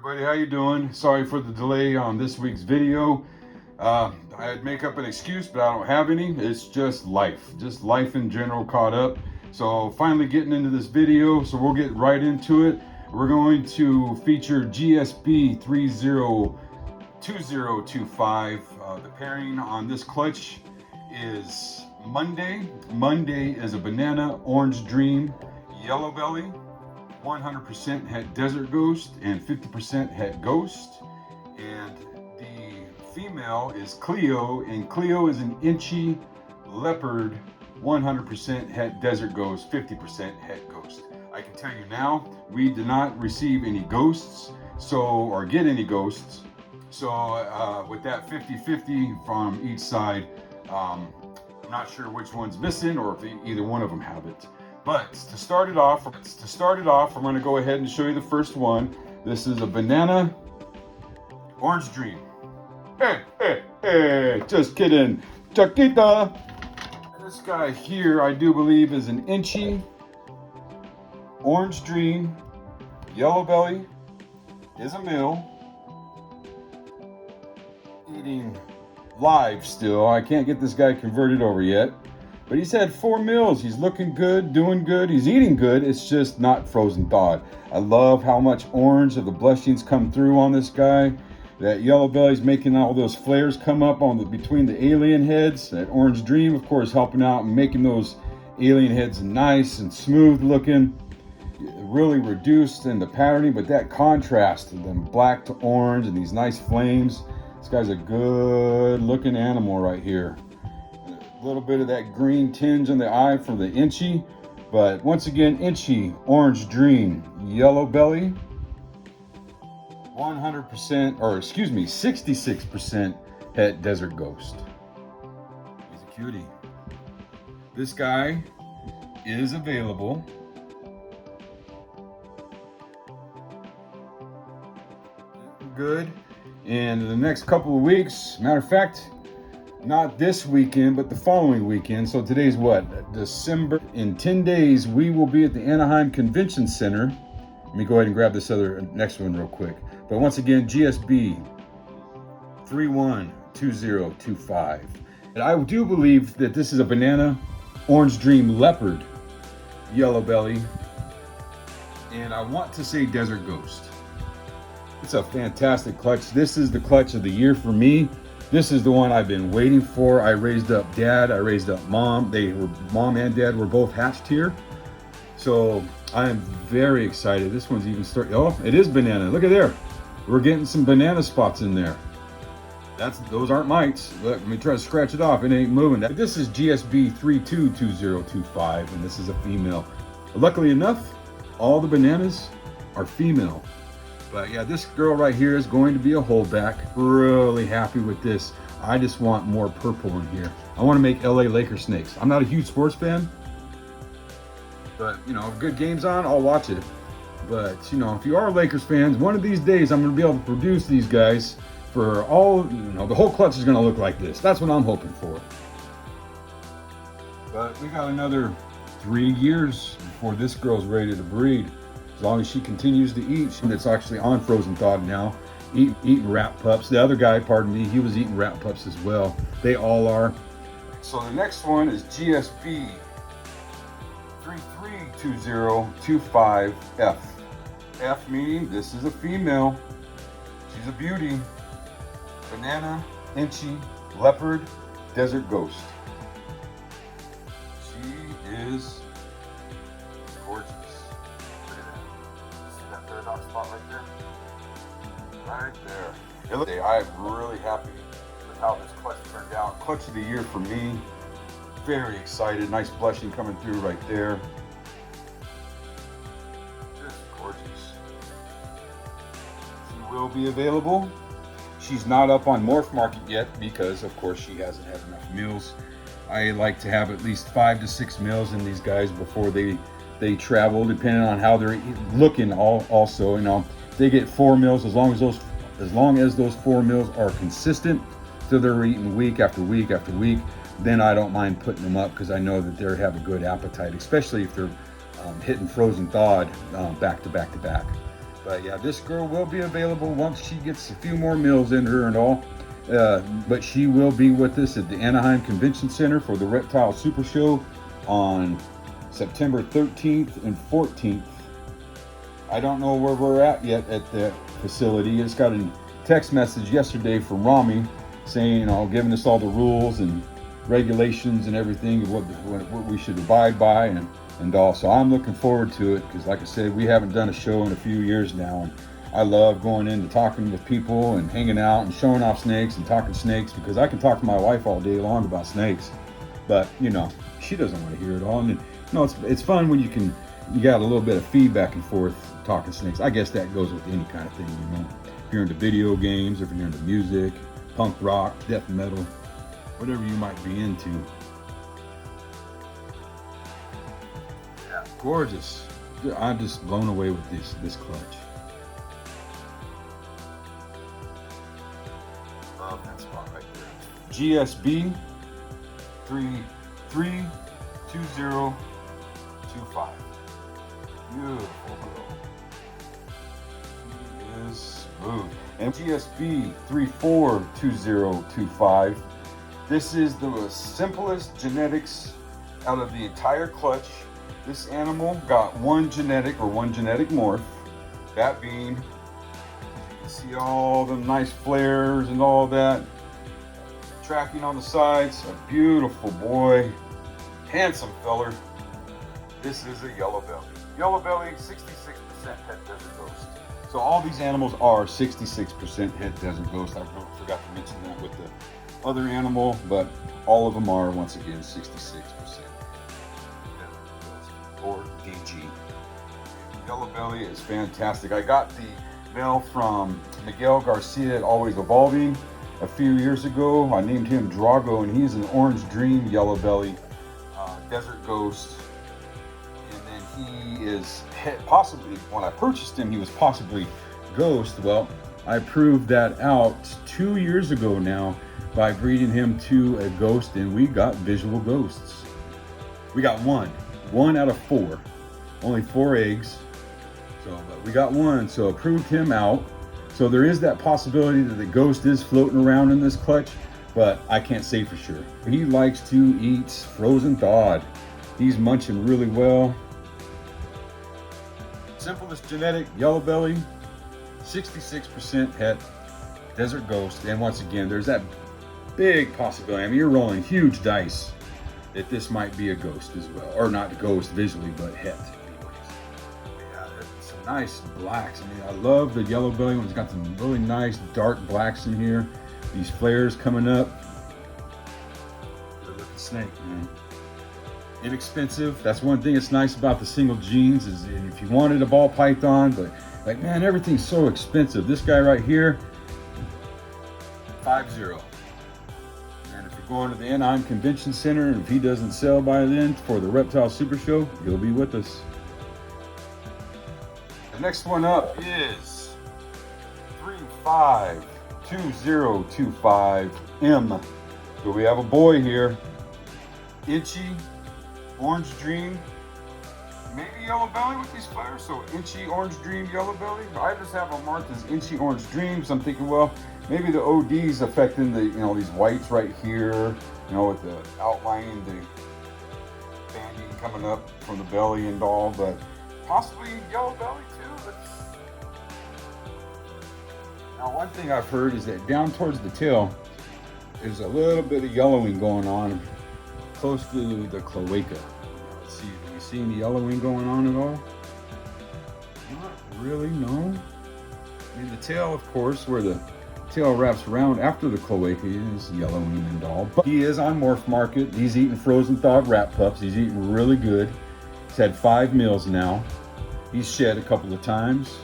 Everybody, how you doing? Sorry for the delay on this week's video. I'd make up an excuse, but I don't have any. It's just life in general caught up. So finally getting into this video, so we'll get right into it. We're going to feature GSB302025. The pairing on this clutch is Monday. Monday is a Banana Orange Dream Yellow Belly. 100% het Desert Ghost and 50% het Ghost. And the female is Cleo, and Cleo is an Inchy Leopard, 100% het Desert Ghost, 50% het Ghost. I can tell you now, we did not receive any ghosts, or get any ghosts. So with that 50-50 from each side, I'm not sure which one's missing or if either one of them have it. But to start it off, I'm going to go ahead and show you the first one. This is a Banana Orange Dream. Hey, just kidding. Chiquita. This guy here, I do believe, is an Inchy Orange Dream Yellow Belly. Is a male. Eating live still. I can't get this guy converted over yet. But he's had 4 meals. He's looking good, doing good. He's eating good. It's just not frozen thawed. I love how much orange of the blushings come through on this guy. That yellow belly's making all those flares come up on between the alien heads. That orange dream, of course, helping out and making those alien heads nice and smooth looking. Really reduced in the patterning, but that contrast, them black to orange and these nice flames. This guy's a good looking animal right here. A little bit of that green tinge on the eye from the Inchy, but once again, Inchy Orange Dream Yellow Belly, 100%, or excuse me, 66% het Desert Ghost. He's a cutie. This guy is available. Good. And in the next couple of weeks, matter of fact, not this weekend, but the following weekend. So today's what? December. In 10 days, we will be at the Anaheim Convention Center. Let me go ahead and grab this next one real quick. But once again, GSB 302025. And I do believe that this is a Banana Orange Dream Leopard Yellow Belly. And I want to say Desert Ghost. It's a fantastic clutch. This is the clutch of the year for me. This is the one I've been waiting for. I raised up dad, I raised up mom. Mom and dad were both hatched here. So I am very excited. This one's even starting. Oh, it is banana. Look at there. We're getting some banana spots in there. Those aren't mites. Look, let me try to scratch it off. It ain't moving. This is GSB302025, and this is a female. Luckily enough, all the bananas are female. But yeah, this girl right here is going to be a holdback. Really happy with this. I just want more purple in here. I want to make LA Lakers snakes. I'm not a huge sports fan, but you know, if good game's on, I'll watch it. But you know, if you are Lakers fans, one of these days I'm going to be able to produce these guys for all, the whole clutch is going to look like this. That's what I'm hoping for. But we got another 3 years before this girl's ready to breed. As long as she continues to eat, it's actually on frozen thawed now, eating rat pups. The other guy, pardon me, he was eating rat pups as well. They all are. So the next one is GSB 332025F. F meaning this is a female. She's a beauty. Banana, Inchy, Leopard, Desert Ghost. She is gorgeous. Spot right there. Right there. I'm really happy with how this clutch turned out. Clutch of the year for me. Very excited. Nice blushing coming through right there. Just gorgeous. She will be available. She's not up on Morph Market yet because, of course, she hasn't had enough meals. I like to have at least 5 to 6 meals in these guys before they travel, depending on how they're looking. Also, they get 4 meals as long as those 4 meals are consistent, so they're eating week after week after week. Then I don't mind putting them up because I know that they have a good appetite, especially if they're hitting frozen thawed back to back to back. But yeah, this girl will be available once she gets a few more meals in her and all. But she will be with us at the Anaheim Convention Center for the Reptile Super Show on September 13th and 14th. I don't know where we're at yet at the facility. I just got a text message yesterday from Rami saying, you know, giving us all the rules and regulations and everything of what we should abide by and all. So I'm looking forward to it because, like I said, we haven't done a show in a few years now. And I love going in and talking with people and hanging out and showing off snakes and talking snakes, because I can talk to my wife all day long about snakes, but you know, she doesn't want to hear it all. And you know, it's fun when you got a little bit of feedback and forth talking snakes. I guess that goes with any kind of thing, you know. If you're into video games, if you're into music, punk rock, death metal, whatever you might be into. Yeah, gorgeous. I'm just blown away with this clutch. Love that spot right there. GSB302025. Beautiful girl. She is smooth. And GSB342025. This is the simplest genetics out of the entire clutch. This animal got one genetic morph. That being, you can see all the nice flares and all that. Tracking on the sides, a beautiful boy. Handsome feller. This is a yellow belly. Yellow belly, 66% het desert ghost. So all these animals are 66% het desert ghost. I forgot to mention that with the other animal, but all of them are, once again, 66% or DG. Yellow belly is fantastic. I got the male from Miguel Garcia at Always Evolving a few years ago. I named him Drago, and he's an Orange Dream yellow belly desert ghost. And then he is possibly, when I purchased him, he was possibly ghost. Well, I proved that out 2 years ago now by breeding him to a ghost, and we got visual ghosts. We got one out of 4, only 4 eggs. So, but we got one, so I proved him out. So there is that possibility that the ghost is floating around in this clutch, but I can't say for sure. He likes to eat frozen thawed. He's munching really well. Simplest genetic, yellow belly, 66% het, desert ghost. And once again, there's that big possibility. I mean, you're rolling huge dice that this might be a ghost as well, or not a ghost visually, but het. Yeah, some nice blacks. I mean, I love the yellow belly one. It's got some really nice dark blacks in here. These flares coming up. Good looking snake, man. Inexpensive. That's one thing that's nice about the single genes, is if you wanted a ball python, but like, man, everything's so expensive. This guy right here, 50. And if you're going to the Anaheim Convention Center, and if he doesn't sell by then for the Reptile Super Show, he'll be with us. The next one up is 352025M. So we have a boy here. Inchy, Orange Dream, maybe yellow belly with these flares. So Inchy, Orange Dream, yellow belly. I just have them marked as Inchy, Orange Dreams. I'm thinking, well, maybe the OD's affecting the, you know, these whites right here, you know, with the outlining, the banding coming up from the belly and all, but possibly yellow belly too. Now, one thing I've heard is that down towards the tail, there's a little bit of yellowing going on close to the cloaca. Let's see, do we see any yellowing going on at all? Not really, no. I mean, the tail, of course, where the tail wraps around after the cloaca is yellowing and all. But he is on Morph Market. He's eating frozen thawed rat pups. He's eating really good. He's had 5 meals now. He's shed a couple of times.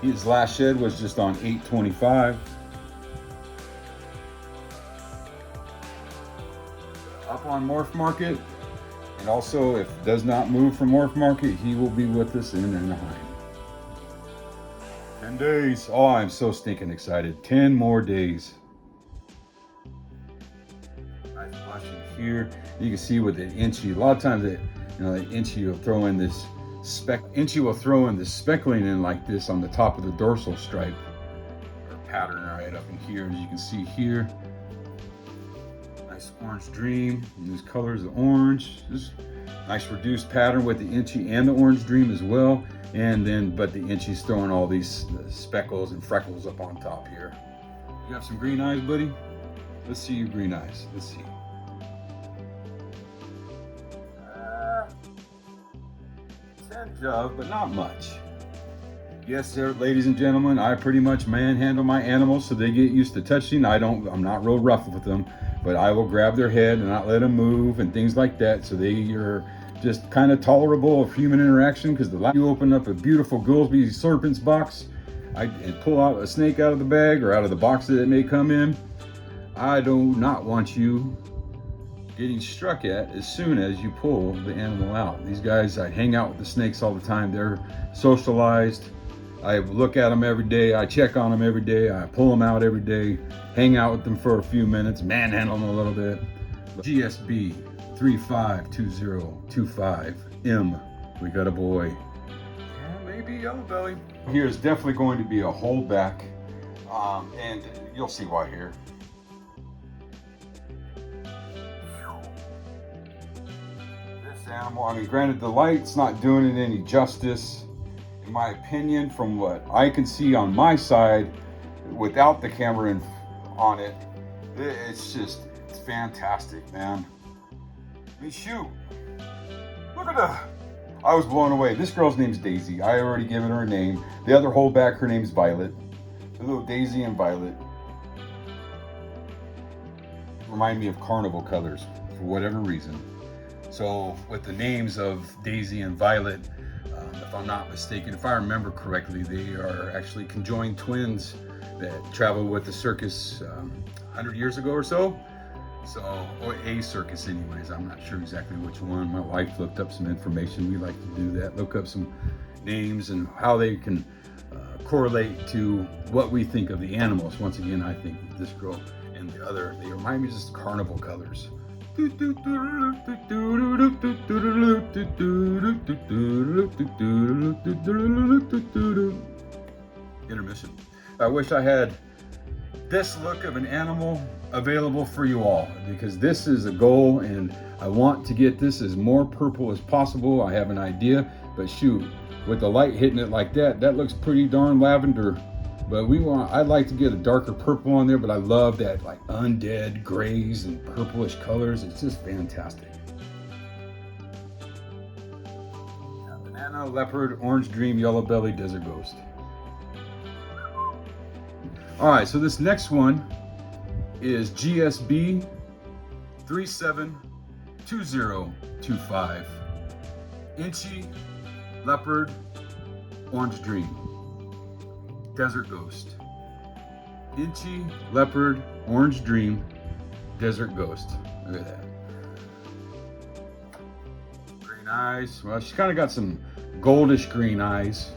His last shed was just on 8/25. Up on Morph Market, and also if it does not move from Morph Market, he will be with us in Anaheim. 10 days. Oh, I'm so stinking excited. 10 more days. Nice blushing here. You can see with the Inchy, a lot of times that, you know, the Inchy will throw in this Inchy will throw in the speckling in like this on the top of the dorsal stripe or pattern right up in here, as you can see here. Nice orange dream, and these colors of orange. Just nice reduced pattern with the Inchy and the orange dream as well. And then, but the Inchy's throwing all these speckles and freckles up on top here. You got some green eyes, buddy? Let's see your green eyes. Let's see. Tinge of, but not much. Yes, sir, ladies and gentlemen, I pretty much manhandle my animals so they get used to touching. I'm not real rough with them, but I will grab their head and not let them move and things like that, so they are just kind of tolerable of human interaction. Because the last you open up a beautiful Goolsby Serpent's box and pull out a snake out of the bag or out of the box that it may come in, I do not want you getting struck at as soon as you pull the animal out. These guys, I hang out with the snakes all the time. They're socialized. I look at them every day. I check on them every day. I pull them out every day, hang out with them for a few minutes, manhandle them a little bit. GSB302025 M. We got a boy. Yeah, maybe yellow belly. Here is definitely going to be a holdback, and you'll see why here. Animal, I mean, granted, the light's not doing it any justice, in my opinion, from what I can see on my side without the camera on it. It's fantastic, man. I mean, shoot, look at that. I was blown away. This girl's name's Daisy. I already given her a name. The other holdback, her name's Violet. The little Daisy and Violet remind me of carnival colors for whatever reason. So with the names of Daisy and Violet, if I'm not mistaken, if I remember correctly, they are actually conjoined twins that traveled with the circus 100 years ago or so. Or a circus anyways, I'm not sure exactly which one. My wife looked up some information. We like to do that, look up some names and how they can correlate to what we think of the animals. Once again, I think this girl and the other, they remind me of just carnival colors. Intermission. I wish I had this look of an animal available for you all, because this is a goal and I want to get this as more purple as possible. I have an idea, but shoot, with the light hitting it like that, that looks pretty darn lavender. But I'd like to get a darker purple on there, but I love that like undead grays and purplish colors. It's just fantastic. Banana, leopard, orange dream, yellow belly, desert ghost. All right, so this next one is GSB302025. Inchy, leopard, orange dream, desert ghost. Inchy, leopard, orange dream, desert ghost. Look at that. Green eyes. Well, she's kind of got some goldish green eyes.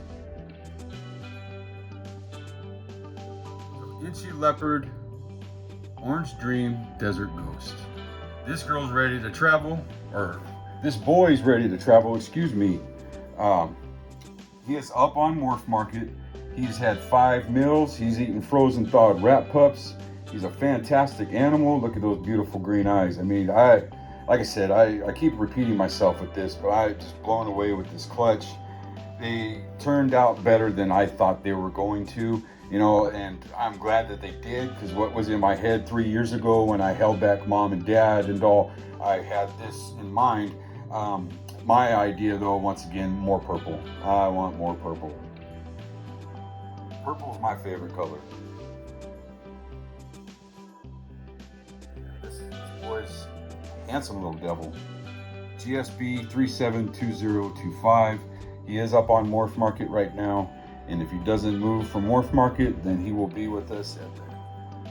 So, Inchy, leopard, orange dream, desert ghost. This girl's ready to travel, or this boy's ready to travel, excuse me. He is up on Morph Market. He's had 5 meals. He's eaten frozen thawed rat pups. He's a fantastic animal. Look at those beautiful green eyes. I mean, like I said, I keep repeating myself with this, but I'm just blown away with this clutch. They turned out better than I thought they were going to, you know, and I'm glad that they did, because what was in my head 3 years ago when I held back mom and dad and all, I had this in mind. My idea, though, once again, more purple. I want more purple. Purple is my favorite color. This boy's handsome little devil. GSB372025. He is up on Morph Market right now, and if he doesn't move from Morph Market, then he will be with us at the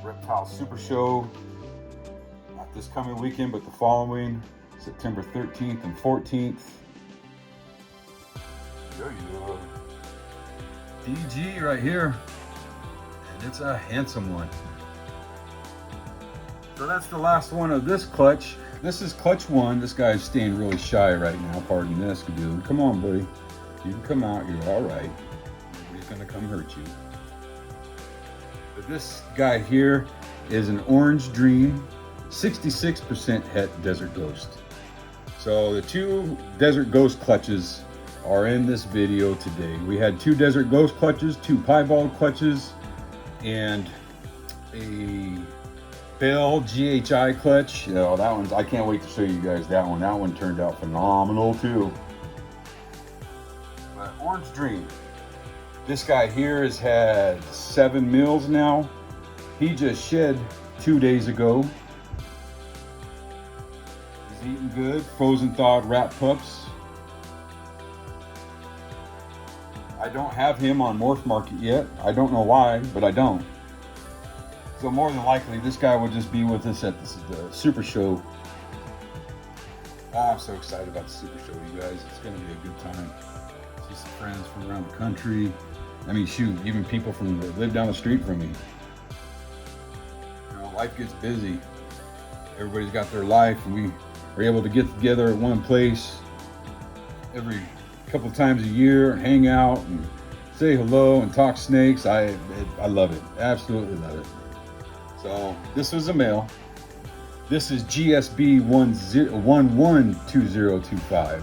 Reptile Super Show, not this coming weekend, but the following, September 13th and 14th. There you go. DG right here, and it's a handsome one. So that's the last one of this clutch. This is clutch 1. This guy's staying really shy right now. Pardon this, dude. Come on, buddy. You can come out, you're all right. Nobody's gonna come hurt you. But this guy here is an Orange Dream, 66% het Desert Ghost. So the two Desert Ghost clutches are in this video today. We had two Desert Ghost clutches, two piebald clutches, and a Bell GHI clutch. You know, that one's, I can't wait to show you guys that one. That one turned out phenomenal too. But Orange Dream, this guy here has had 7 meals now. He just shed 2 days ago. He's eating good, frozen thawed rat pups. I don't have him on Morph Market yet. I don't know why, but I don't. So more than likely, this guy will just be with us at the Super Show. Oh, I'm so excited about the Super Show, you guys. It's going to be a good time. See some friends from around the country. I mean, shoot, even people from that live down the street from me. You know, life gets busy. Everybody's got their life, and we are able to get together at one place every couple times a year, hang out, and say hello and talk snakes. I love it. Absolutely love it. So this was a male. This is GSB102025.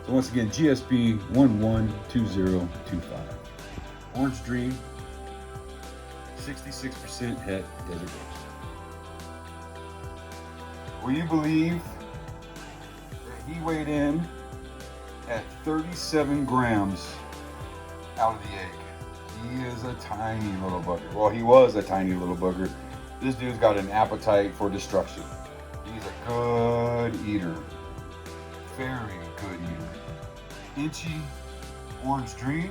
So once again, GSB112025. Orange Dream, 66% het Desert Ghost. Will you believe that he weighed in at 37 grams out of the egg? He is a tiny little bugger. Well, he was a tiny little bugger. This dude's got an appetite for destruction. He's a good eater. Very good eater. Inchy Orange Dream.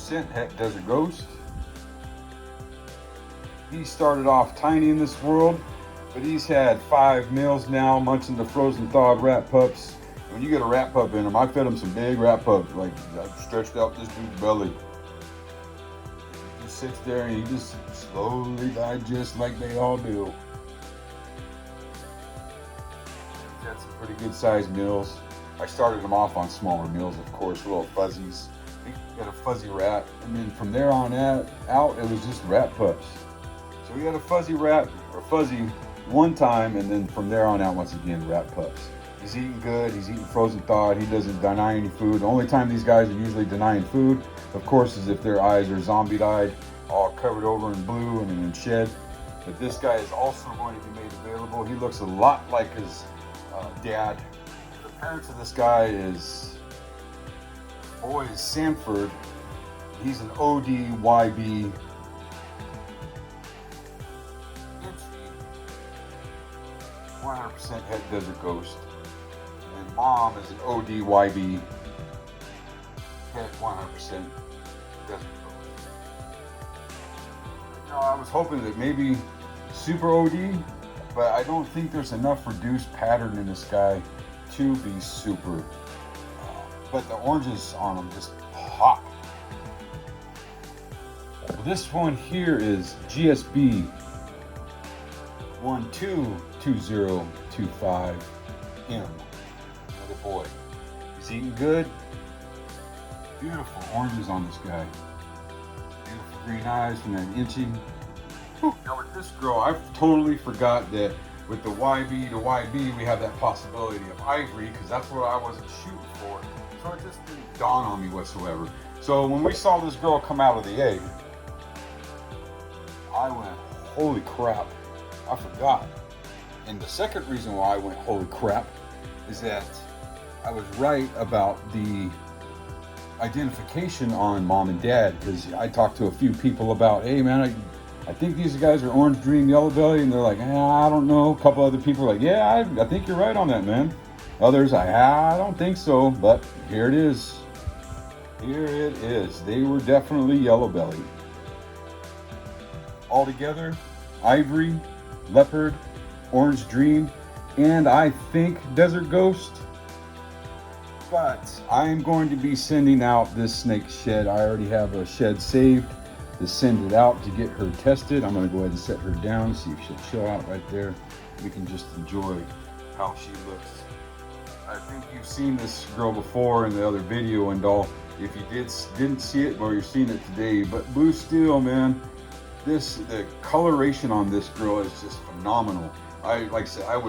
66% het Desert Ghost. He started off tiny in this world, but he's had 5 meals now, munching the frozen thawed rat pups. When you get a rat pup in him, I fed him some big rat pups. Like, I stretched out this dude's belly. He just sits there and he just slowly digests like they all do. He's had some pretty good sized meals. I started him off on smaller meals, of course, little fuzzies. He got a fuzzy rat, and then from there on out, it was just rat pups. So we had a fuzzy rat, or fuzzy one time, and then from there on out, once again, rat pups. He's eating good, he's eating frozen thawed, he doesn't deny any food. The only time these guys are usually denying food, of course, is if their eyes are zombie-eyed, all covered over in blue and in shed. But this guy is also going to be made available. He looks a lot like his dad. The parents of this guy is, boy, is Sanford. He's an ODYB. 100% het Desert Ghost. And mom is an ODYB het 100% Desert Ghost. You know, I was hoping that maybe super OD, but I don't think there's enough reduced pattern in this guy to be super. But the oranges on them just pop. Well, this one here is GSB 122025M. Another boy. He's eating good. Beautiful oranges on this guy. Beautiful green eyes from that Inchy. Now with this girl, I totally forgot that with the YB to YB, we have that possibility of ivory, because that's what I wasn't shooting for. So it just didn't dawn on me whatsoever. So when we saw this girl come out of the egg, I went, holy crap. I forgot. And the second reason why I went holy crap is that I was right about the identification on mom and dad, because I talked to a few people about, hey man, I think these guys are Orange Dream Yellow Belly, and they're like, I don't know. A couple other people are like, yeah, I think you're right on that, man. Others, I don't think so, but here it is. Here it is. They were definitely Yellow Belly. All together, Ivory, Leopard, Orange Dream, and I think Desert Ghost. But I'm going to be sending out this snake shed. I already have a shed saved to send it out to get her tested. I'm going to go ahead and set her down, see if she'll chill out right there. We can just enjoy how she looks. I think you've seen this girl before in the other video and all. If you didn't see it, well, you're seeing it today. But blue steel, man, the coloration on this girl is just phenomenal. Like I said, I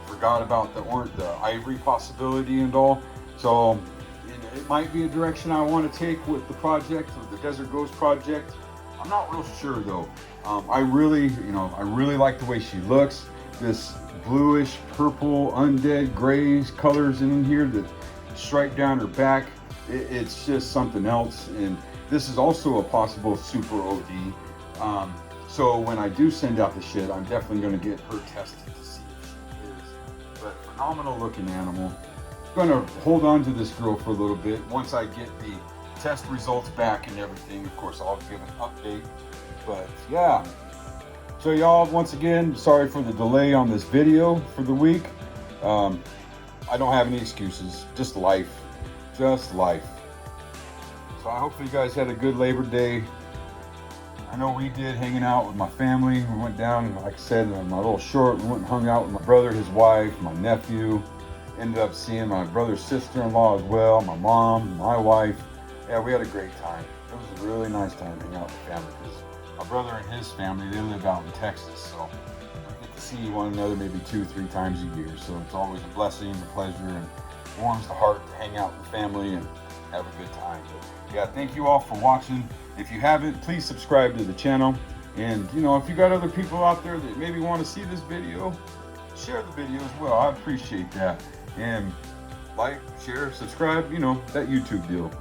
forgot about the ivory possibility and all. So it might be a direction I want to take with the project, with the Desert Ghost project. I'm not real sure though. I really like the way she looks. This bluish, purple, undead, grays colors in here that stripe down her back. It's just something else. And this is also a possible super OD. So when I do send out the shit, I'm definitely going to get her tested to see if she is. But phenomenal looking animal. I'm going to hold on to this girl for a little bit. Once I get the test results back and everything, of course, I'll give an update. But yeah. So y'all, once again, sorry for the delay on this video for the week. I don't have any excuses, just life. Just life. So I hope you guys had a good Labor Day. I know we did, hanging out with my family. We went down, like I said, on my little short. We went and hung out with my brother, his wife, my nephew. Ended up seeing my brother's sister-in-law as well, my mom, my wife. Yeah, we had a great time. It was a really nice time hanging out with the family because my brother and his family, they live out in Texas. So we get to see one another maybe 2-3 times a year. So it's always a blessing, a pleasure, and warms the heart to hang out with the family and have a good time. But yeah, thank you all for watching. If you haven't, please subscribe to the channel. And if you got other people out there that maybe want to see this video, share the video as well. I appreciate that. And like, share, subscribe, that YouTube deal.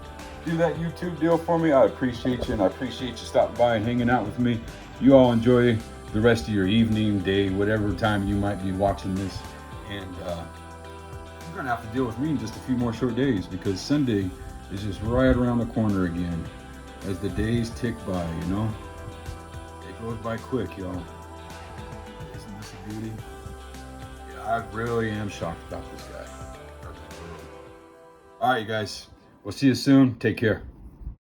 Do that YouTube deal for me. I appreciate you, and I appreciate you stopping by and hanging out with me. You all enjoy the rest of your evening, day, whatever time you might be watching this. And you're gonna have to deal with me in just a few more short days because Sunday is just right around the corner again. As the days tick by, it goes by quick, y'all. Isn't this a beauty? Yeah, I really am shocked about this guy. All right, you guys. We'll see you soon. Take care.